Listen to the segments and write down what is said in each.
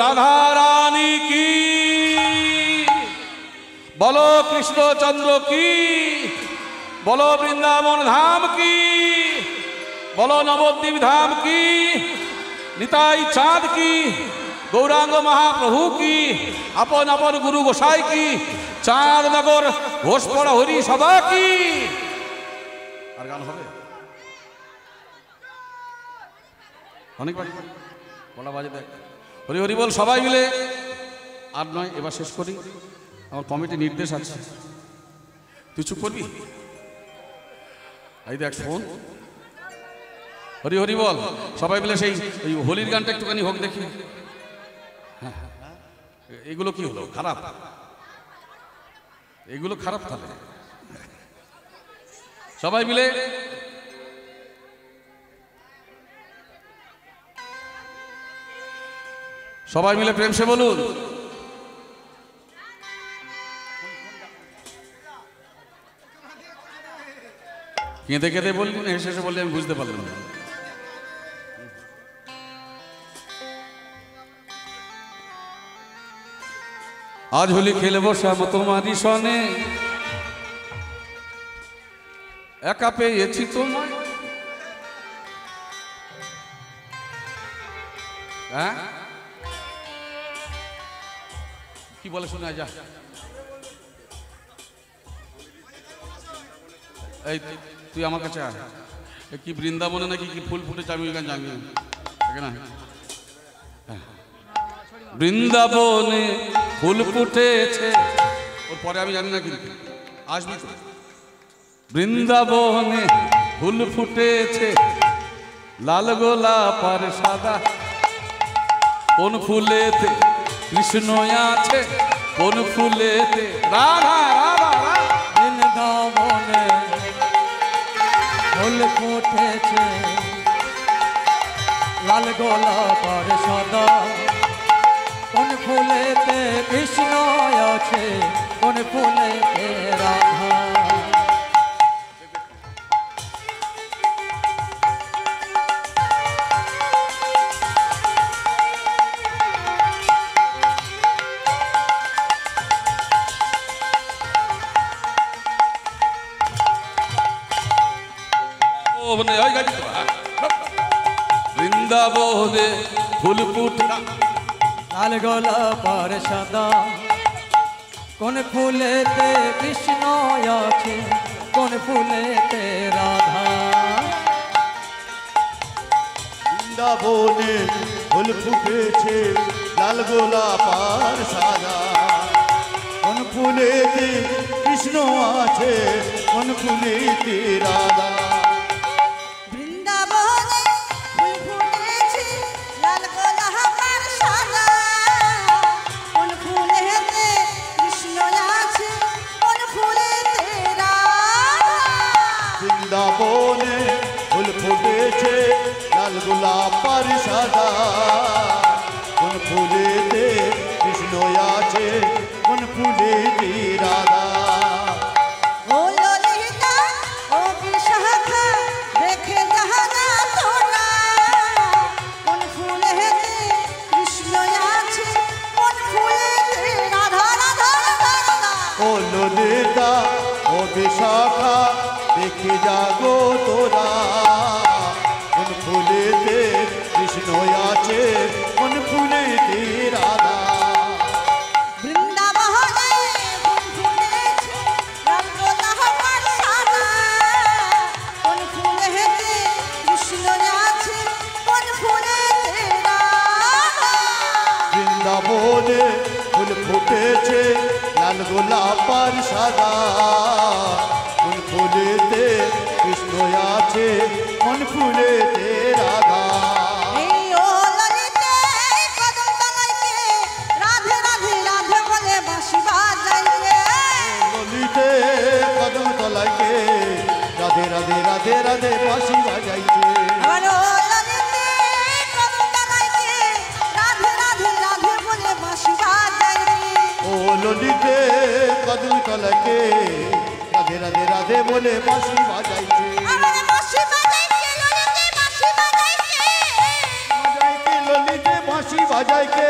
রাধা রানী কি, বলো কৃষ্ণচন্দ্র কি, বলো বৃন্দাবন ধাম কি, বলো নবদ্বীপ ধাম কি, নিতাই চাঁদ কি, গৌরাঙ্গ মহাপ্রভু কি, আপন আপন গুরু গোসাই কি, চাঁদনগর ঘোষপড়া হরি সভা কি। আর গান হবে অনেক বাড়ি বলা বাজে দেখ। হরি হরি বল সবাই মিলে। আর নয়, এবার শেষ করি। আমার কমিটি নির্দেশ আছে, তুই চুপ করবি? এই দেখ ফোন। হরি হরি বল সবাই মিলে। সেই ওই হোলির গানটা একটুখানি হোক দেখি। হ্যাঁ, এগুলো কি হলো? খারাপ, এগুলো খারাপ। তাহলে সবাই মিলে প্রেম সে বলুন। কেঁদে কেঁদে বললি না, হেসে হেসে বললি, আমি বুঝতে পারলাম না। আজ হোলি খেলবো শ্যাম তোমারই সনে, একা পেয়েছি তোমায়। হ্যাঁ, কি বলে শুনে যা। এই তুই আমার কাছে আয়। কি বৃন্দাবনে নাকি কি ফুল ফুটেছে আমি ওইখানে জানি না। বৃন্দাবনে ফুল ফুটেছে, ওর পরে আমি জানি না, কিন্তু আসবি তো। বৃন্দাবনে ফুল ফুটেছে, লাল গোলাপ আর সাদা, কোন ফুলেতে কৃষ্ণ আছে, কোন ফুলেতে রাধা রাধা। বৃন্দাবনে ফুল ফুটেছে, লাল গোলাপ আর সাদা, কোন ফুলেতে কৃষ্ণ আছে, কোন ফুলেতে রাধা। বৃন্দাবনে ফুল ফুটে, লাল গোলাপ আর সাদা, কোন ফুলেতে কৃষ্ণ আছে, কোন ফুলেতে রাধা। বৃন্দাবনে ফুল ফুটেছে, লাল গোলাপ আর সাদা, কোন ফুলেতে কৃষ্ণ আছে, কোন ফুলেতে রাধা। বৃন্দাবনে ফুল ফুটেছে, লাল গোলাপ আর সাদা, কোন ফুলেতে কৃষ্ণ আছে, কোন ফুলেতে রাধা। ও ললিতা ও বিশাখা দেখে যাহা তোরা, কোন ফুলেতে কৃষ্ণ আছে, কোন ফুলেতে রাধা রাধা রাধা। ও ললিতা ও বিশাখা দেখে যাগো তোরা, কোন ফুলেতে কৃষ্ণ আছে, কোন ফুলেতে রাধা। বৃন্দাবনে ফুল ফুটেছে, লাল গোলাপ আর সাদা, কোন ফুলেতে কৃষ্ণ আছে, কোন ফুলেতে রাধা। বৃন্দাবনে ফুল ফুটেছে, লাল গোলাপ আর সাদা, কোন ফুলেতে কৃষ্ণ আছে, কোন ফুলেতে রাধা। এই ও ললিতে কদম তলাইতে রাধে রাধে রাধে বলে বাঁশি বাজাইছে। ললিতে কদম তলাইতে রাধে রাধে রাধে রাধে বাঁশি বাজাইছে। আবার ও ললিতে কদম তলাইতে রাধে রাধে রাধে বলে বাঁশি বাজাইছে। ও ললিতে কদম তলাইতে রাধে রাধে রাধে বলে বাঁশি বাজাইছে। আবার বাঁশি বাজাইছে ললিতে বাঁশি বাজাইছে। বাজাইকে ললিতে বাঁশি বাজাইকে।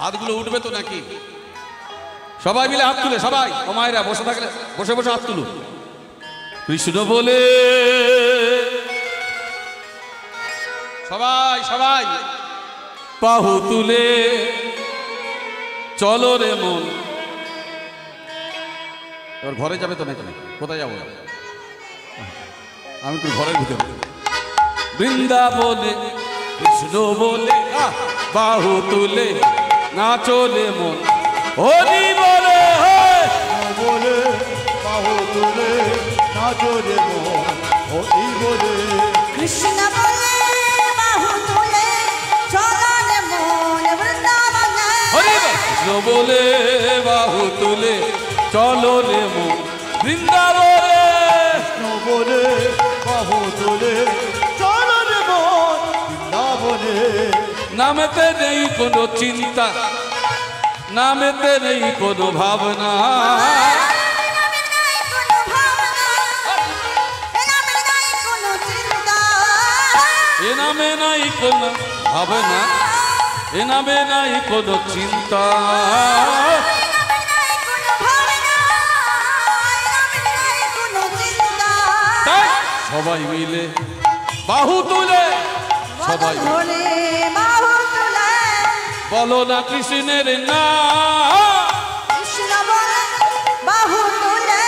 হাতগুলো উঠবে তো নাকি? সবাই মিলে হাত তুলে, সবাই ও মায়েরা বসে থাকলে বসে বসে হাত তুলো। কৃষ্ণ বলে সবাই সবাই বাহু তুলে চলো রে মন। এবার ঘরে যাবে তো নাকি? কোথায় যাবো? আমি তো ঘরের ভিতরে। বৃন্দাবনে কৃষ্ণ বলে বাহু তুলে নাচলে মন। হরি বলে বলে বাহু তুলে নাচো রে মন, হরি বলে কৃষ্ণ বলে বাহু তুলে চলো রে মন বৃন্দাবনে। হরি বল। কৃষ্ণ বলে বাহু তুলে চলো রে মন বৃন্দাবনে। কৃষ্ণ বলে বাহু তুলে চলো রে মন বৃন্দাবনে। নামেতে নেই কোনো চিন্তা, নামেতে নেই কোনো ভাবনা, নামে নাই কোনো ভাবনা, এ নামে নাই কোনো চিন্তা। এ নামে নাই কোনো ভাবনা, এ নামে নাই কোনো চিন্তা। নামে নাই কোনো ভাবনা, এ নামে নাই কোনো চিন্তা। তাই সবাই মিলে বাহু তুলে, সবাই বদন ধরে বাহু তুলে বলো না কৃষ্ণের নাম। কৃষ্ণ বলে বাহু তুলে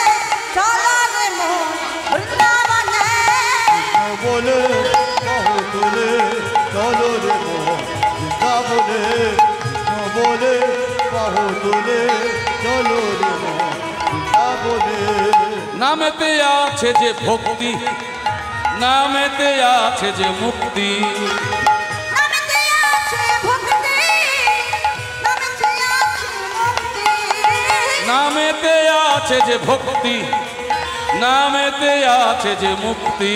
চলো রে মন বৃন্দাবনে। কৃষ্ণ বলে বাহু তুলে চলো রে মন বৃন্দাবনে। কৃষ্ণ বলে বাহু তুলে চলো রে মন বৃন্দাবনে। নামেতে আছে যে ভক্তি, নামেতে আছে যে মুক্তি, নামেতে আছে ভক্তি, নামেতে আছে মুক্তি। নামেতে আছে যে ভক্তি, নামেতে আছে যে মুক্তি।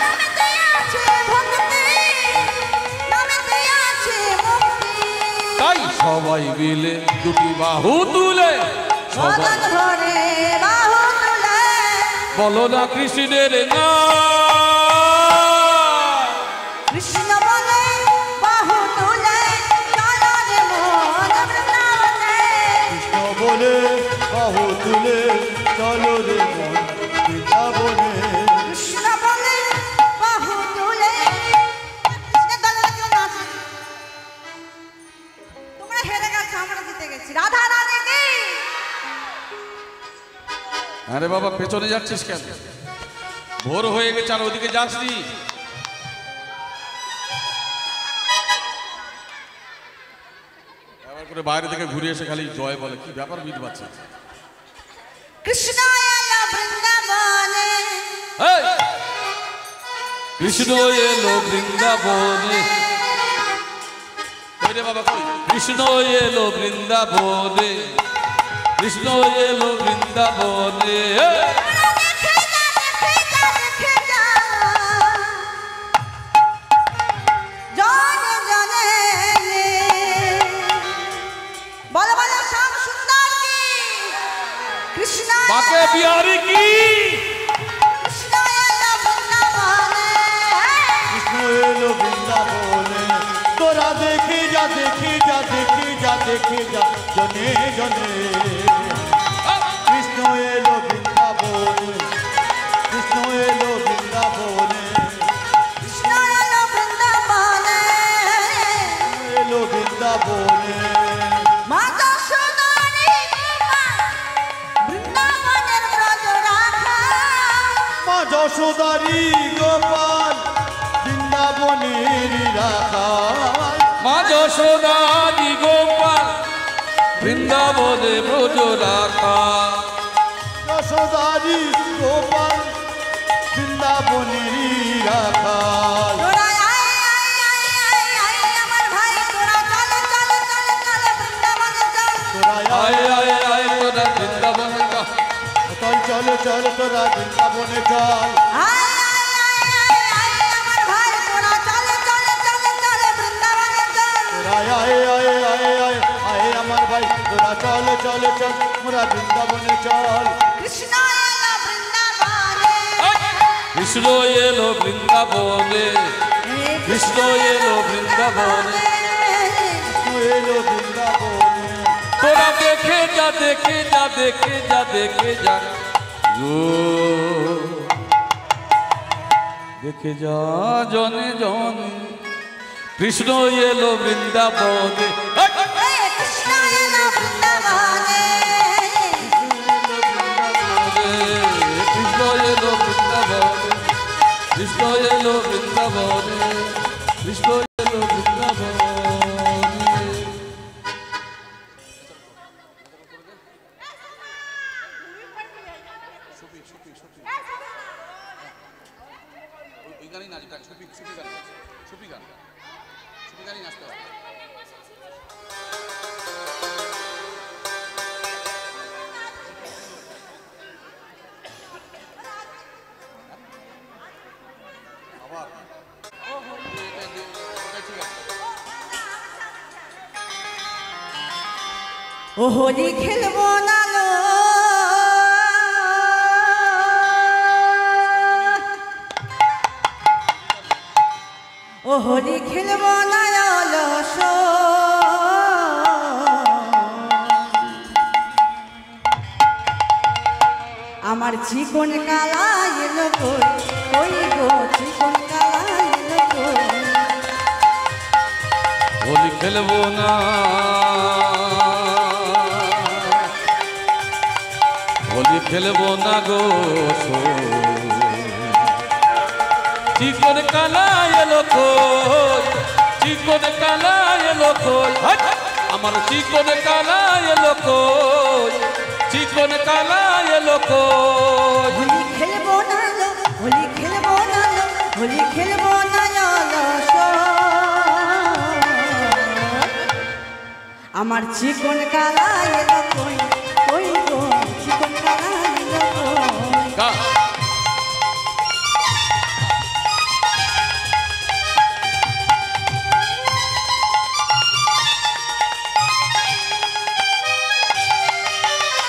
নামেতে আছে ভক্তি, নামেতে আছে মুক্তি। তাই সবাই মিলে দুটি বাহু তুলে সবাই বদন ধরে বাহু তুলে বলো না কৃষ্ণের নাম। কৃষ্ণ বলে বাহু তুলে চলো রে মন বৃন্দাবনে। কৃষ্ণ বলে বাহু তুলে চলো রে মন বৃন্দাবনে। কৃষ্ণ বলে বাহু তুলে। কৃষ্ণের দলে কেউ নাচে? তোমরা হেরে গেছো, আমরা জিতে গেছি। রাধা রানী কি? আরে বাবা পেছনে যাচ্ছিস কেন? ভোর হয়ে গেছে আর ওদিকে যাসনি। এবার করে বাইরে থেকে ঘুরে এসে খালি জয় বলে, কি ব্যাপার বিট বাচ্চা? কৃষ্ণ এলো বৃন্দাবনে। এই! কৃষ্ণ এলো বৃন্দাবনে। কই রে বাবা কই? কৃষ্ণ এলো বৃন্দাবনে, কৃষ্ণ এলো বৃন্দাবনে। এই! দেখে যা, দেখে যা, দেখে যা। জনে জনে বলো বলো শ্যাম সুন্দর কি? কৃষ্ণ বাকে বিহারি কি? কৃষ্ণ এলো বৃন্দাবনে। কৃষ্ণ এলো বৃন্দাবনে। তোরা দেখে যা, দেখে যা, দেখে যা, দেখে যা জনে জনে। কৃষ্ণ এলো বৃন্দাবনে। কৃষ্ণ এলো বৃন্দাবনে। কৃষ্ণ এলো বৃন্দাবনে। এলো বৃন্দাবনে। মা যশোদারি গোপাল বৃন্দাবনের ব্রজ রাখা। মা যশোদারি গোপাল বৃন্দাবনের রাখাল। মা যশোদারি গোপাল বৃন্দাবনে ব্রজ রাখা। যশোদারি গোপাল বৃন্দাবনের রাখাল। তোরা আয় আয় আয় আয় আয় আমার ভাই, তোরা চল চল চল চল বৃন্দাবনে চল। তোরা আয় আয় আয় তোরা বৃন্দাবনে যা। চল চল চল তোরা বৃন্দাবনে চল। আয় আয় আয় আয় আয় আমার ভাই, তোরা চল চল চল চল বৃন্দাবনে চল। তোরা আয় আয় আয় আয় আয় আমার ভাই, তোরা চল চল চল মোরা বৃন্দাবনে চল। কৃষ্ণ এলো বৃন্দাবনে। কৃষ্ণ এলো বৃন্দাবনে, কৃষ্ণ এলো বৃন্দাবনে। কৃষ্ণ এলো দেখে যা দেখে যা দেখে যা দেখে যা গো দেখে যা জনে জনে কৃষ্ণ এলো বৃন্দাবনে কৃষ্ণ এলো বৃন্দাবনে কৃষ্ণ এলো বৃন্দাবনে কৃষ্ণ এলো বৃন্দাবনে কৃষ্ণ এলো বৃন্দাবনে ওই গানই নাচবে সুফি গান সুফি গানই নাচতে হবে ও হোলি খেলবো না লো ও হোলি খেলবো না অলস আমার চিকন কালা এলো কই গো চিকন কালা এলো কই হোলি খেলবো না হোলি খেলবো না গো চিকন কালা এলো কই চিকন কালা এলো কই আমার চিকন কালা এলো কই চিকন কালা এলো কই হোলি খেলবো না লো হোলি খেলবো না লো হোলি খেলবো না অলস আমার চিকন কালা এলো কই কই গো চিকন কালা এলো কই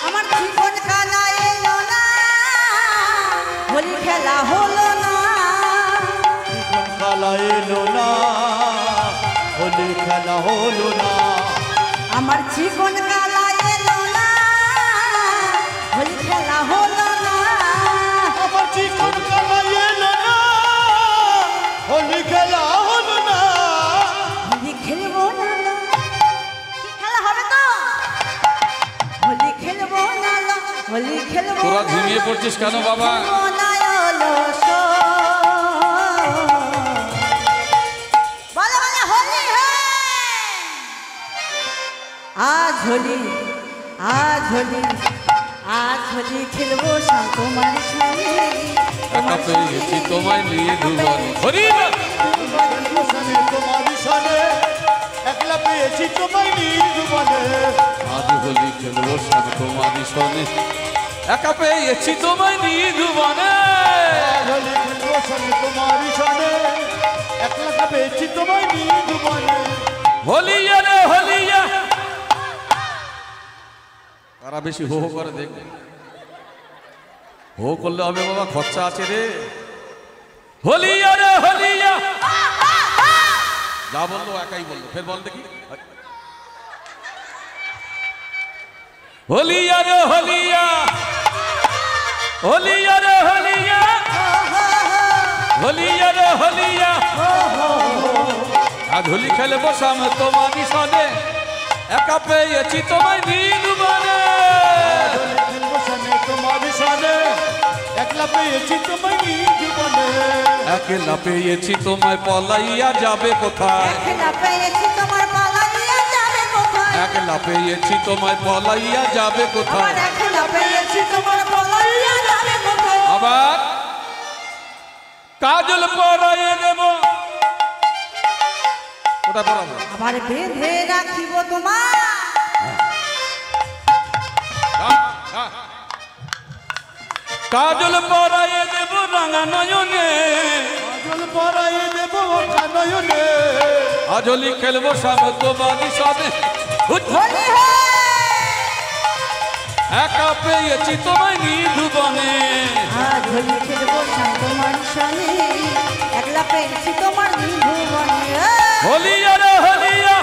আমার চিকন কালা এলো না হোলি খেলা হলো না চিকন কালা এলো না হোলি খেলা হলো না আমার চিকন কালা এলো না হোলি খেলা হলো না আমার চিকন কালা এলো না হোলি খেলা হলো না হোলি খেলবো না লো কি খেলা হবে তো হোলি খেলবো না লো হোলি খেলবো তোরা না ঘুমিয়ে লো, পড়ছিস কেন বাবা? খেলবো না অলস। বলো বলো হোলি হ্যাঁ আজ হোলি আজ হোলি আজ হোলি খেলবো শাম তোমার সঙ্গে একা পেয়ে গেছি তোমায় নিয়ে ধুবনে হরি বল। সনে তোমার সনে একলা পেয়েছি তোমায় নির্জীবনে আজ হোলি খেলবো সব তোমারই সনে একা পেয়েছি তোমায় নিয়ে ধুবনে হোলি খেলবো সনে তোমার সনে একলা পেয়েছি তোমায় নির্জীবনে হোলিয়া রে হোলিয়া তারা বেশি হো হো করে দেখবে হো করলে হবে বাবা খরচা আছে রে হোলিয়া রে হোলিয়া যা বললো একাই বললো ফের বল দেখি হোলিয়া রে হোলিয়া হোলিয়া রে হোলিয়া হোলিয়া রে হোলিয়া আজ হোলি খেলে বসাম তোমারই সনে একা পেয়েছি তোমায় নির্বাণে হোলি খেলবো সনে তোমার সনে একলা পেয়েছি তোমায় নির্জীবনে একলা পেয়েছি তোমায় পলাইয়া যাবে কোথায় খেলা পেয়েছি তোমার পালাইয়া যাবে কোথায় একলা পেয়েছি তোমায় পলাইয়া যাবে আমার কোথায় খেলা পেয়েছি তোমার পালাইয়া যাবে কোথায় আবার কাজল পরাইয়ে দেব কোথায় পরাবো আবার বেঁধে রাখিব তোমার কাজল পরাইয়ে দেব রাঙা নয়নে জল পরাই দেব নয়নে আজ হোলি খেলবো সব তোমারই সনে হোলি হে একা পেয়েছি তোমায় নিধুবনে আজ হোলি খেলবো শাম তোমার সনে একলা পেয়েছি তোমার নিভুবনে হোলিয়া রে হোলিয়া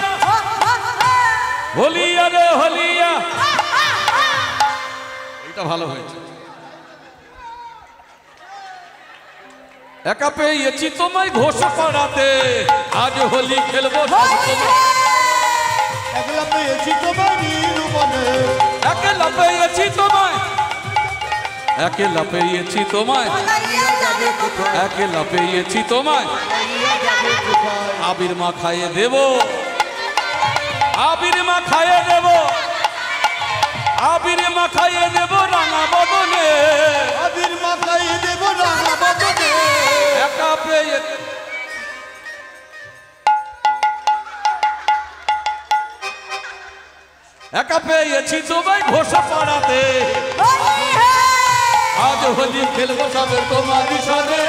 হোলিয়া রে হোলিয়া এটা ভালো হয়েছে। একা পেয়েছি তোমায় ঘোষ পাড়াতে, আজ হোলি খেলবো একলা পেয়েছি তোমায় নিরূপণে, একলা পেয়েছি তোমায়, একলা পেয়েছি তোমায়, একলা পেয়েছি তোমায়। আবির মা খাইয়ে দেব, আবির মা খাইয়ে দেব, আবির মা খাইয়ে দেব রাঙা বদনে, আবির মা খাইয়ে দেব রাঙা বদনে। একা পেয়ে একা পেয়েছি তোমায় ঘোষ পাড়াতে, আজ হোলি খেলবো সবে তোমারই সাথে।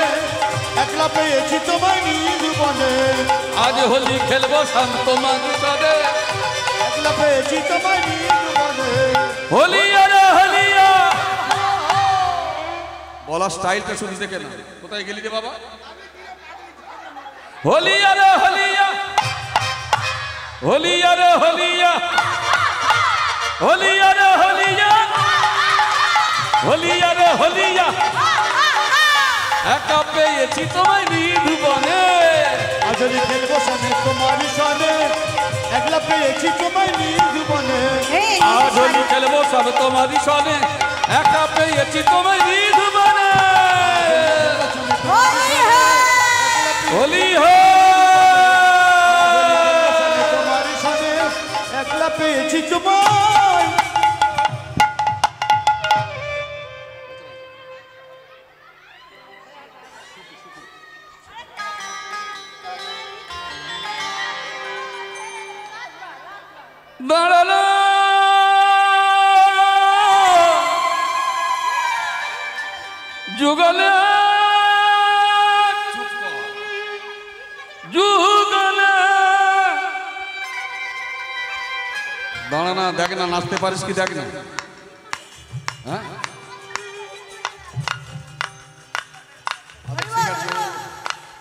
একলা পেয়েছি তোমায় নিরূপণে, আজ হোলি খেলবো সব তোমারই সাথে। একলা পেয়েছি তোমায় নিরূপণে। হোলিয়া রে হোলিয়া, বলা স্টাইলটা শুধু দেখে না। কোথায় গেলি রে বাবা? হোলিয়া রে হোলিয়া, হোলিয়া রে হোলিয়া, হোলিয়া রে হোলিয়া, হোলিয়া রে হোলিয়া। একা পেয়েছি তোমায় নিরূপণে, আজ হোলি খেলবো সবে তোমারই সাথে। একলা পেয়েছি তোমায় নিরূপণে, আজ হোলি খেলবো সব তোমারই সাথে। একা পেয়েছি তোমায় নিরূপণে। হোলি হো তোমারই সাথে। একলা পেয়েছি তোমায়। দাঁড়ালো যুগলে যুগলে, দাঁড়া না, দেখ না নাচতে পারিস কি, দেখ না। হ্যাঁ ঠিক আছে,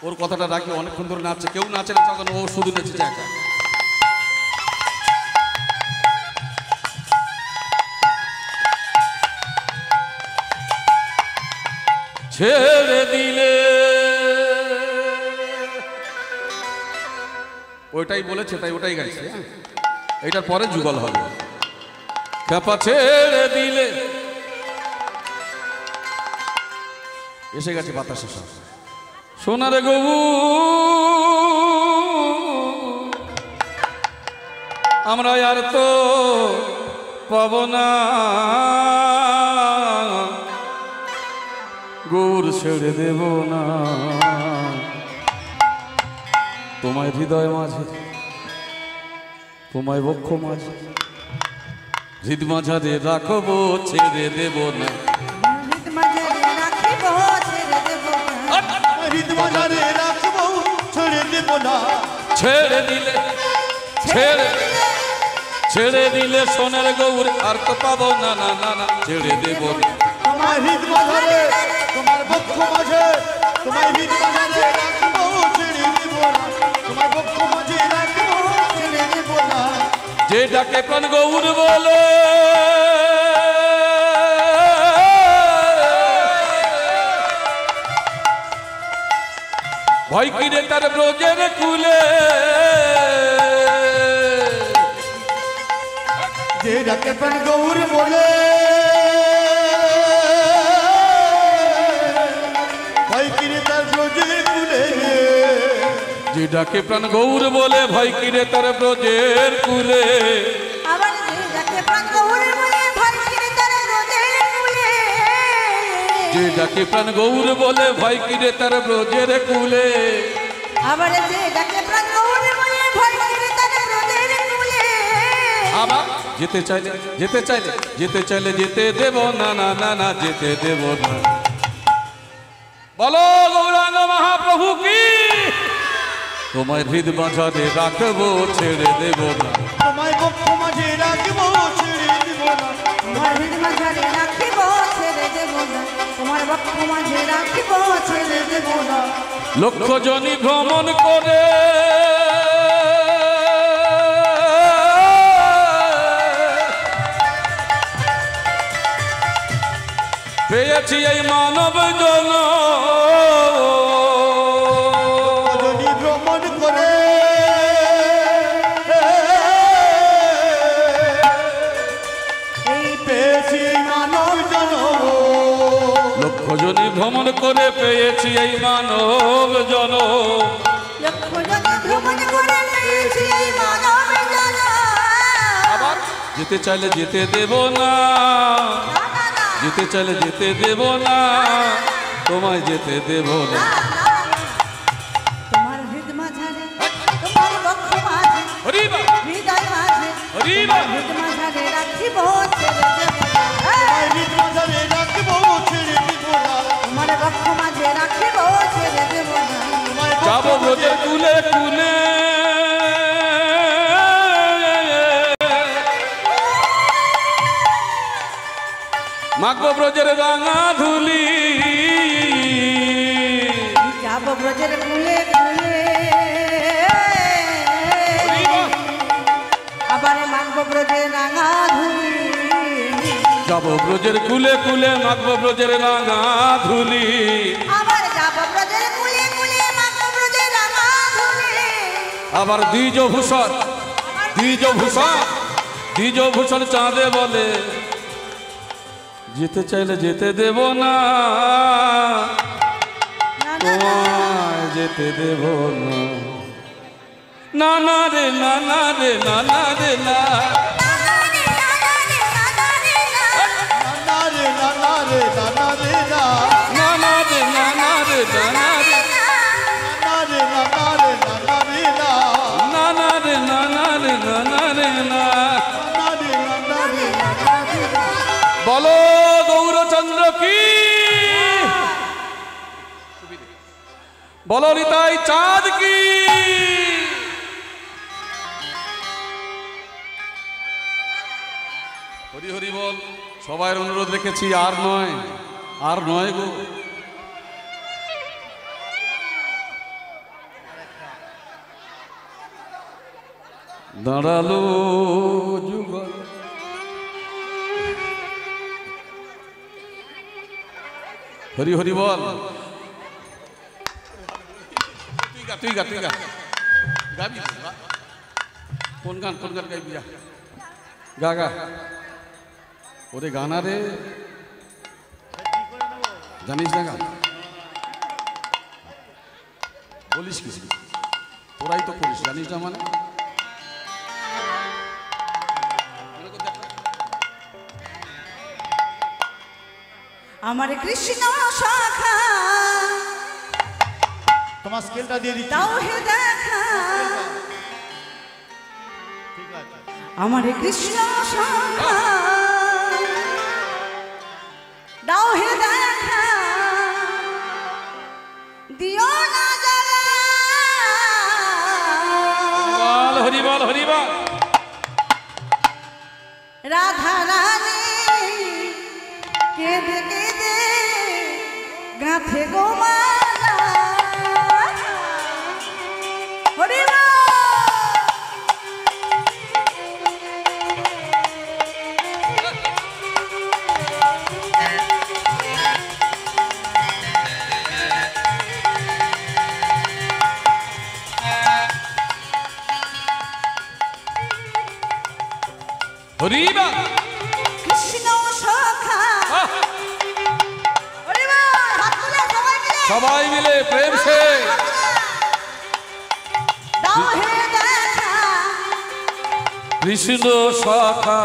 ওর কথাটা রাখি। অনেকক্ষণ ধরে নাচছে, কেউ নাচে না তখন ও শুধু নেচেছে একা। ছেড়ে দিলে, ওইটাই বলেছে তাই ওটাই গাইছে। এইটার পরে যুগল হবে। খেপা ছেড়ে দিলে, এসে গেছে বাতাসে সোনার গবু, আমরা আর তো পাব না, গৌর ছেড়ে দেব না। তোমায় হৃদয় মাঝে, তোমায় বক্ষ মাঝে, হৃদ মাঝারে রাখবো, ছেড়ে দেব না। হৃদ মাঝারে রাখবো, ছেড়ে দেব না। ছেড়ে দিলে, ছেড়ে ছেড়ে দিলে সোনার গৌর আর তো পাবো না, না না না, ছেড়ে দেব না। তোমার হৃদ মাঝারে, তোমার বক্ষ মাঝে, তোমার হৃদ মাঝারে রাখবো, ছেড়ে দেব না। তোমার বক্ষ মাঝে রাখবো, ছেড়ে দেব না। যে ডাকে প্রাণ গৌর বলে, ভয় কিরে তার ব্রজের কুলে, যে ডাকে প্রাণ গৌর বলে, ভয় কিরে তার ব্রজের কুলে। যে ডাকে প্রাণ গৌর বলে, ভয় কিরে তার ব্রজের কুলে। আবার যে ডাকে প্রাণ গৌর বলে, ভয় কিরে তার ব্রজের কুলে। যে ডাকে প্রাণ গৌর বলে, ভয় কিরে তার ব্রজের কুলে। আবার যে ডাকে প্রাণ গৌর বলে, ভয় কিরে তার ব্রজের কুলে। আবার যেতে চাইলে, যেতে চাইলে, যেতে চাইলে যেতে দেব না, না না না, যেতে দেব না। বলো গৌরাঙ্গ মহাপ্রভু কি, তোমায় হৃদ মাঝারে রাখবো, ছেড়ে দেব না। তোমায় বক্ষ মাঝে রাখবো, ছেড়ে দেব না। তোমার হৃদ মাঝারে রাখিব, ছেড়ে দেব না। তোমার বক্ষ মাঝে রাখিব, ছেড়ে দেব না। লক্ষ জনি ভ্রমণ করে, পেয়েছি এই মানব জন যদি ভ্রমণ করে এই পেয়েছি মানব জন লক্ষ জনি ভ্রমণ করে পেয়েছি এই মানব জন লক্ষ জনে ভ্রমণ করে পেয়েছি এই মানব জন। আবার যেতে চাইলে যেতে দেব না, না, না, না, যেতে চাইলে যেতে দেব না, তোমায় যেতে দেব না। না, না, না। তোমার হৃদ মাঝারে, তোমার বক্ষ মাঝে, হরি বাবা, হৃদয় মাঝে, হরি তোমার বাবা। হৃদ মাঝারে রাখিব ছেড়ে দেব না। হৃদ মাঝারে রাখবো ছেড়ে দিব না তোমার বক্ষ মাঝে রাখিব ছেড়ে দেব না। যাবো ব্রজের কুলে কুলে মাগো ব্রজের রাঙা ধুলি যাব ব্রজের কুলে কুলে আবার মাগব ব্রজের রাঙা ধুলি। যাবো ব্রজের কুলে কুলে মাগো ব্রজের রাঙা ধুলি আবার যাব ব্রজের কুলে কুলে মাগব ব্রজের রাঙা ধুলি। আবার দ্বিজভূষণ দ্বিজভূষণ দ্বিজভূষণ চাঁদে বলে যেতে চাইলে যেতে দেব না, না, না, না, তোমায় যেতে দেব না। না না রে না না রে না না রে না নানা রে নানা রে নানা রে না না না রে না না রে না না রে নানা রে নানা রে নানা রে না না না রে না না রে না না রে না। নানা রে নানা রে নানা রে না বলো গৌরচন্দ্র কি, বলো নিতাই চাঁদ কি। হরি হরি বল। সবাই অনুরোধ রেখেছি, আর নয় আর নয় গো। দাঁড়ালো যুগল হরি হরি বল। তুই গা তুই গা তুই গা গাবি কোন গান গাইবি যা গা গা ওরে গানা রে জানিস না গান বলিস কি তোরাই তো করিস জানিস না মানে আমার কৃষ্ণ শাখা তোমার স্কেলটা দিয়ে দিচ্ছি দাও হে দেখা। ঠিক আছে আমার কৃষ্ণ শাখা দাও হে দেখা দিও না জ্বালা। বল হরি বল হরি বল। রাধা রানী কেঁদে কেঁদে গাঁথে গোমালা। হরি বল। হরি বল। কৃষ্ণ শাখা হরি বল। হাত তুলে সবাই মিলে সবাই মিলে প্রেম সে দাও হে দেখা কৃষ্ণ শাখা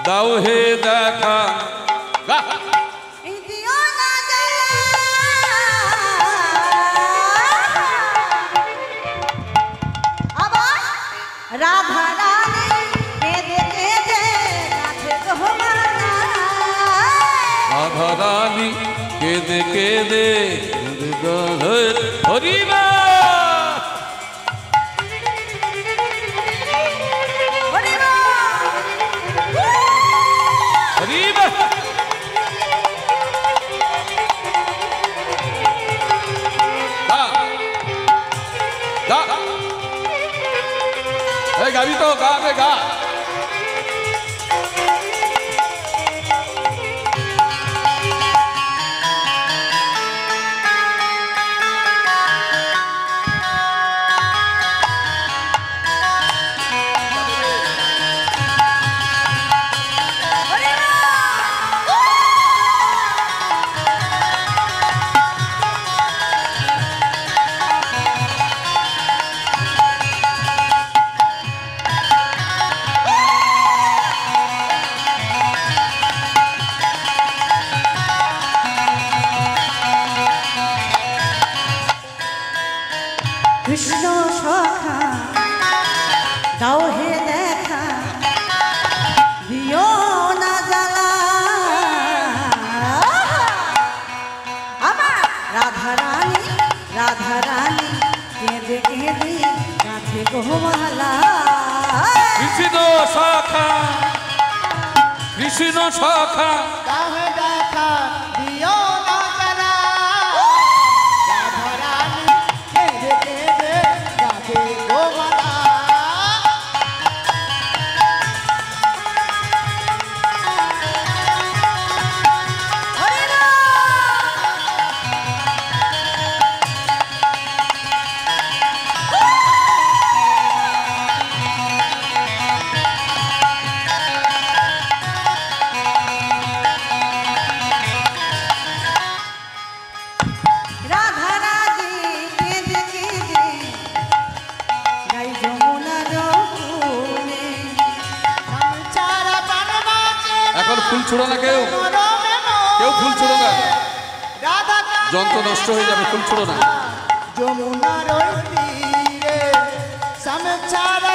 দাও হে দেখা। দিও না জ্বালা। আবার রাধা রানী কেঁদে কেঁদে গাঁথে গোমালা। রাধা রানী কেঁদে কেঁদে হরি বল। হরি বল। হরি বল। গা গা এই গাবি তো গা রে গা। মালা কৃষ্ণ শাখা কৃষ্ণ শাখা কাহে দেখা দিও না জানা রাধারানী কেঁদে কেঁদে ডাকে গো মালা হরে রাম রাধা রাধে কেঁদে কেঁদে গাই যমুনার কূলে। চারা পান বাজে এখন ফুল ছুড়ো না কেউ কেউ ফুল ছুড়ো না রাধা যন্ত্র নষ্ট হয়ে যাবে ফুল ছুড়ো না যমুনার ওই তীরে সমছারা